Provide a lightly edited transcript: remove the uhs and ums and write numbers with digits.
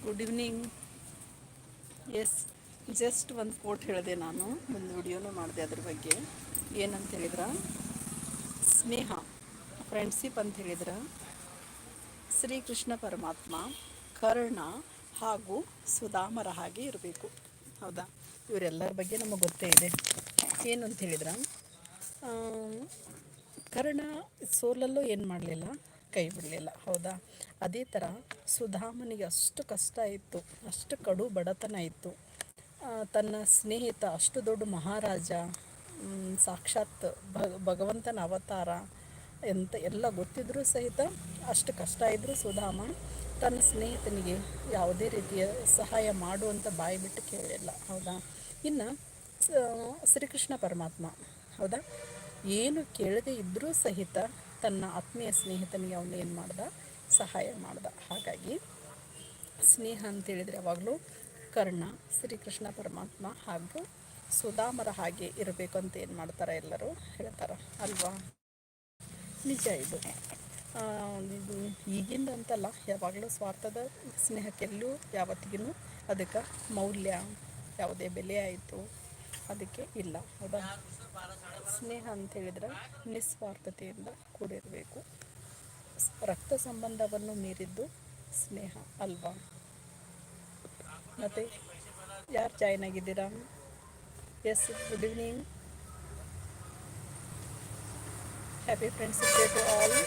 Good evening. S, just ಒಂದು coat ಹೇಳಿದೆ, ನಾನು ಒಂದು ವಿಡಿಯೋನೂ ಮಾಡಿದೆ ಅದ್ರ ಬಗ್ಗೆ. ಏನಂತ ಹೇಳಿದ್ರೆ, ಸ್ನೇಹ, ಫ್ರೆಂಡ್ಶಿಪ್ ಅಂತ ಹೇಳಿದ್ರೆ ಶ್ರೀಕೃಷ್ಣ ಪರಮಾತ್ಮ ಕರ್ಣ ಹಾಗೂ ಸುಧಾಮರ ಹಾಗೆ ಇರಬೇಕು. ಹೌದಾ? ಇವರೆಲ್ಲರ ಬಗ್ಗೆ ನಮಗೆ ಗೊತ್ತೇ ಇದೆ. ಏನು ಅಂತ ಹೇಳಿದ್ರೆ, ಕರ್ಣ ಸೋಲಲ್ಲೂ ಏನು ಮಾಡಲಿಲ್ಲ, ಕೈ ಬಿಡಲಿಲ್ಲ. ಹೌದಾ? ಅದೇ ಥರ ಸುಧಾಮನಿಗೆ ಅಷ್ಟು ಕಷ್ಟ ಇತ್ತು, ಅಷ್ಟು ಕಡು ಬಡತನ ಇತ್ತು. ತನ್ನ ಸ್ನೇಹಿತ ಅಷ್ಟು ದೊಡ್ಡ ಮಹಾರಾಜ, ಸಾಕ್ಷಾತ್ ಭಗವಂತನ ಅವತಾರ ಎಂತ ಎಲ್ಲ ಗೊತ್ತಿದ್ರೂ ಸಹಿತ, ಅಷ್ಟು ಕಷ್ಟ ಇದ್ದರೂ ಸುಧಾಮ ತನ್ನ ಸ್ನೇಹಿತನಿಗೆ ಯಾವುದೇ ರೀತಿಯ ಸಹಾಯ ಮಾಡುವಂಥ ಬಾಯಿ ಬಿಟ್ಟು ಕೇಳಿಲ್ಲ. ಹೌದಾ? ಇನ್ನು ಶ್ರೀಕೃಷ್ಣ ಪರಮಾತ್ಮ, ಹೌದಾ, ಏನು ಕೇಳದೆ ಇದ್ದರೂ ಸಹಿತ ತನ್ನ ಆತ್ಮೀಯ ಸ್ನೇಹಿತನಿಗೆ ಅವನು ಏನು ಮಾಡ್ದ, ಸಹಾಯ ಮಾಡ್ದ. ಹಾಗಾಗಿ ಸ್ನೇಹ ಅಂತೇಳಿದರೆ ಯಾವಾಗಲೂ ಕರ್ಣ, ಶ್ರೀಕೃಷ್ಣ ಪರಮಾತ್ಮ ಹಾಗೂ ಸುಧಾಮರ ಹಾಗೆ ಇರಬೇಕು ಅಂತ ಏನು ಮಾಡ್ತಾರೆ, ಎಲ್ಲರೂ ಹೇಳ್ತಾರೆ ಅಲ್ವಾ? ನಿಜ ಇದು. ಇದು ಈಗಿಂದ ಅಂತಲ್ಲ, ಯಾವಾಗಲೂ ಸ್ವಾರ್ಥದ ಸ್ನೇಹಕ್ಕೆಲ್ಲೂ ಯಾವತ್ತಿಗೂ ಅದಕ್ಕೆ ಮೌಲ್ಯ, ಯಾವುದೇ ಬೆಲೆ ಆಯಿತು ಅದಕ್ಕೆ ಇಲ್ಲ. ಹೌದಾ? ಸ್ನೇಹ ಅಂತೇಳಿದ್ರೆ ನಿಸ್ವಾರ್ಥತೆಯಿಂದ ಕೂಡಿರಬೇಕು. ರಕ್ತ ಸಂಬಂಧವನ್ನು ಮೀರಿದ್ದು ಸ್ನೇಹ ಅಲ್ವಾ? ಮತ್ತು ಯಾರು ಜಾಯ್ನ್ ಆಗಿದ್ದೀರಾ? Yes, good evening. Happy friendship day to all.